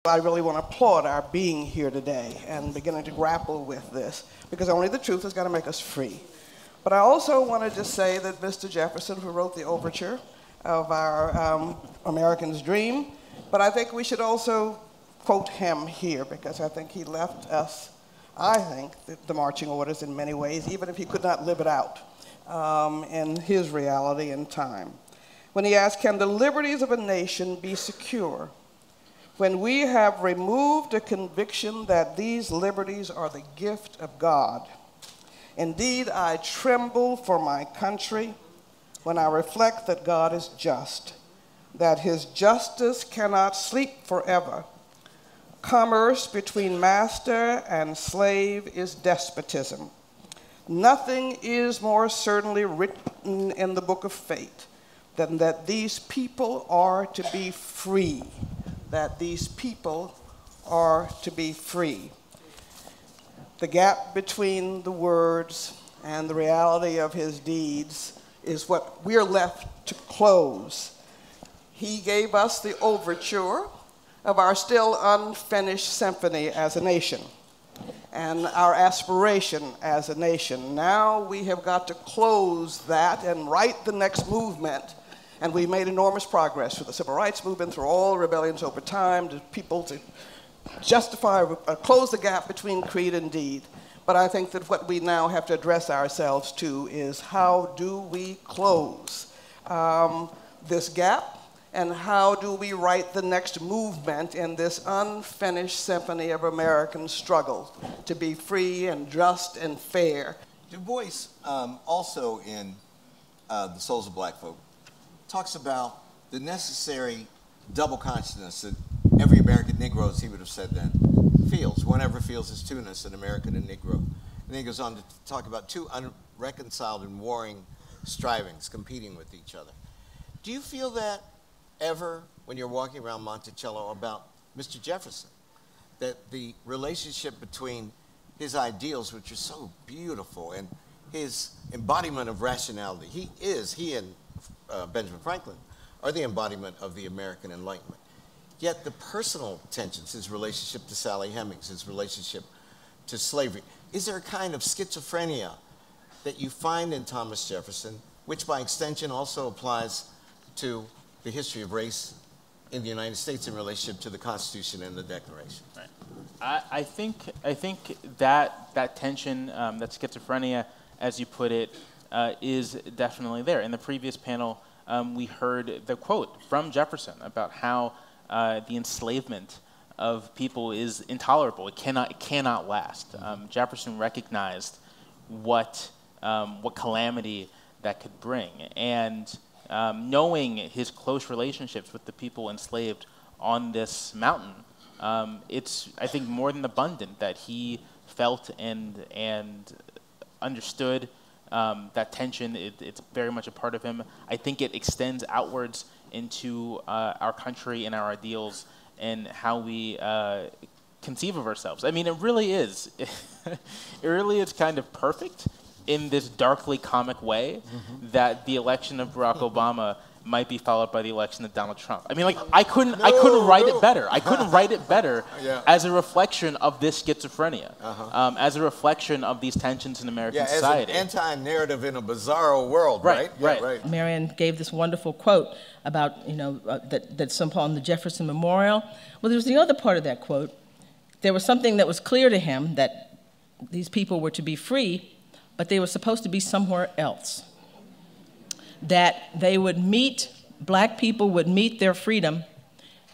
I really want to applaud our being here today and beginning to grapple with this, because only the truth is going to make us free. But I also want to just say that Mr. Jefferson, who wrote the overture of our American's Dream, but I think we should also quote him here, because I think he left us, I think, the marching orders in many ways, even if he could not live it out in his reality and time. When he asked, can the liberties of a nation be secure when we have removed a conviction that these liberties are the gift of God? Indeed, I tremble for my country when I reflect that God is just, that his justice cannot sleep forever. Commerce between master and slave is despotism. Nothing is more certainly written in the book of fate than that these people are to be free, that these people are to be free. The gap between the words and the reality of his deeds is what we're left to close. He gave us the overture of our still unfinished symphony as a nation and our aspiration as a nation. Now we have got to close that and write the next movement. And we've made enormous progress through the civil rights movement, through all rebellions over time, to people to justify, close the gap between creed and deed. But I think that what we now have to address ourselves to is, how do we close this gap? And how do we write the next movement in this unfinished symphony of American struggle to be free and just and fair? Du Bois, also in The Souls of Black Folk, talks about the necessary double consciousness that every American Negro, as he would have said then, feels, whenever feels his two-ness, an American and Negro. And then he goes on to talk about two unreconciled and warring strivings, competing with each other. Do you feel that ever when you're walking around Monticello about Mr. Jefferson, that the relationship between his ideals, which are so beautiful, and his embodiment of rationality, he and Benjamin Franklin are the embodiment of the American Enlightenment. Yet the personal tensions, his relationship to Sally Hemings, his relationship to slavery, is there a kind of schizophrenia that you find in Thomas Jefferson, which by extension also applies to the history of race in the United States in relationship to the Constitution and the Declaration? Right. I think that tension, that schizophrenia, as you put it, is definitely there. In the previous panel, we heard the quote from Jefferson about how the enslavement of people is intolerable. It cannot last. Jefferson recognized what calamity that could bring, and knowing his close relationships with the people enslaved on this mountain, it's, I think, more than abundant that he felt and understood that tension. It's very much a part of him. I think it extends outwards into our country and our ideals and how we conceive of ourselves. I mean, it really is. It really is kind of perfect in this darkly comic way that the election of Barack Obama might be followed by the election of Donald Trump. I mean, like, I couldn't write it better. I couldn't write it better as a reflection of this schizophrenia, as a reflection of these tensions in American society. As an anti-narrative in a bizarro world, right? Right. Marion gave this wonderful quote about, that's somehow on the Jefferson Memorial. Well, there was the other part of that quote. There was something that was clear to him, that these people were to be free, but they were supposed to be somewhere else. That they would meet, black people would meet their freedom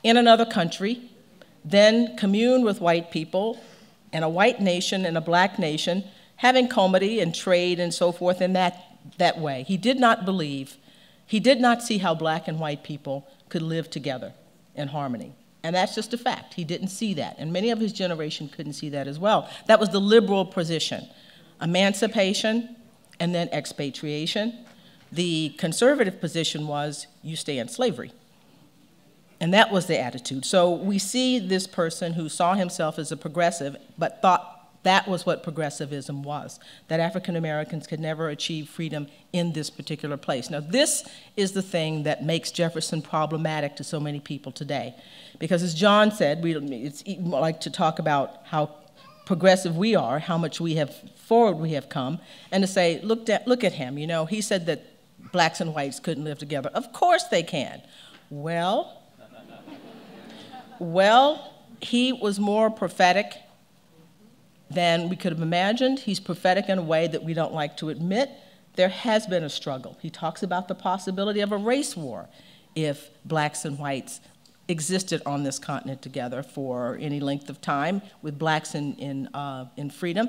in another country, then commune with white people and a white nation and a black nation, having comity and trade and so forth in that way. He did not believe, he did not see how black and white people could live together in harmony. And that's just a fact. He didn't see that. And many of his generation couldn't see that as well. That was the liberal position. Emancipation and then expatriation. The conservative position was, you stay in slavery. And that was the attitude. So we see this person who saw himself as a progressive, but thought that was what progressivism was, that African Americans could never achieve freedom in this particular place. Now, this is the thing that makes Jefferson problematic to so many people today. Because as John said, it's like to talk about how progressive we are, how much forward we have come, and to say, look at him, you know, he said that blacks and whites couldn't live together. Of course they can. Well, he was more prophetic than we could have imagined. He's prophetic in a way that we don't like to admit. There has been a struggle. He talks about the possibility of a race war if blacks and whites existed on this continent together for any length of time, with blacks in freedom.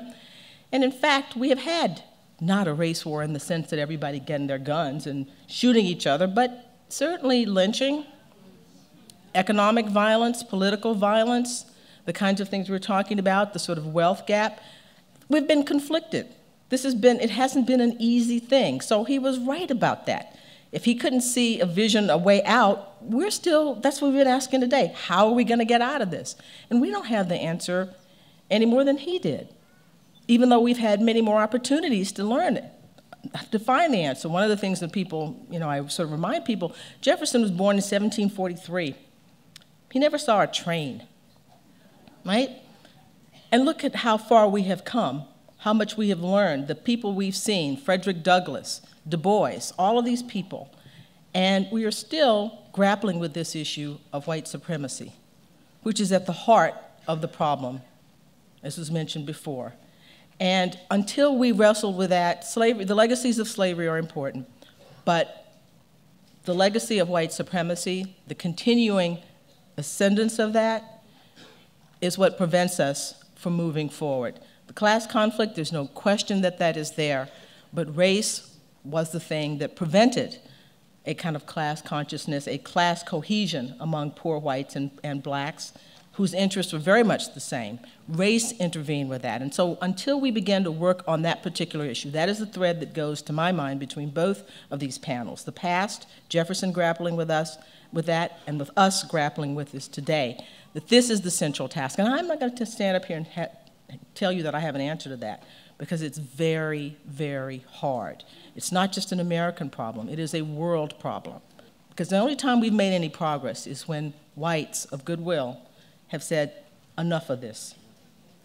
And in fact, we have had not a race war in the sense that everybody getting their guns and shooting each other, but certainly lynching, economic violence, political violence, the kinds of things we're talking about, the sort of wealth gap. We've been conflicted. It hasn't been an easy thing. So he was right about that. If he couldn't see a vision, a way out, that's what we've been asking today. How are we going to get out of this? And we don't have the answer any more than he did, even though we've had many more opportunities to learn it, to find the answer. One of the things that people, you know, I sort of remind people, Jefferson was born in 1743. He never saw a train, right? And look at how far we have come, how much we have learned, the people we've seen, Frederick Douglass, Du Bois, all of these people. And we are still grappling with this issue of white supremacy, which is at the heart of the problem, as was mentioned before. And until we wrestle with that, the legacies of slavery are important, but the legacy of white supremacy, the continuing ascendance of that, is what prevents us from moving forward. The class conflict, there's no question that that is there, but race was the thing that prevented a kind of class consciousness, a class cohesion among poor whites and blacks, whose interests were very much the same. Race intervened with that. And so until we begin to work on that particular issue, that is the thread that goes, to my mind, between both of these panels. The past, Jefferson grappling with that, and with us grappling with this today, that this is the central task. And I'm not going to stand up here and tell you that I have an answer to that, because it's very, very hard. It's not just an American problem, it is a world problem. Because the only time we've made any progress is when whites of goodwill have said, enough of this.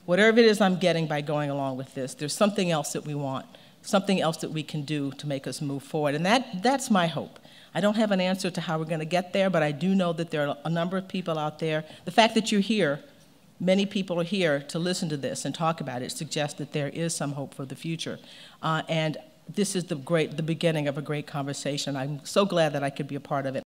Whatever it is I'm getting by going along with this, there's something else that we want, something else that we can do to make us move forward. And that's my hope. I don't have an answer to how we're going to get there, but I do know that there are a number of people out there. The fact that you're here, many people are here to listen to this and talk about it, suggests that there is some hope for the future. And this is the beginning of a great conversation. I'm so glad that I could be a part of it.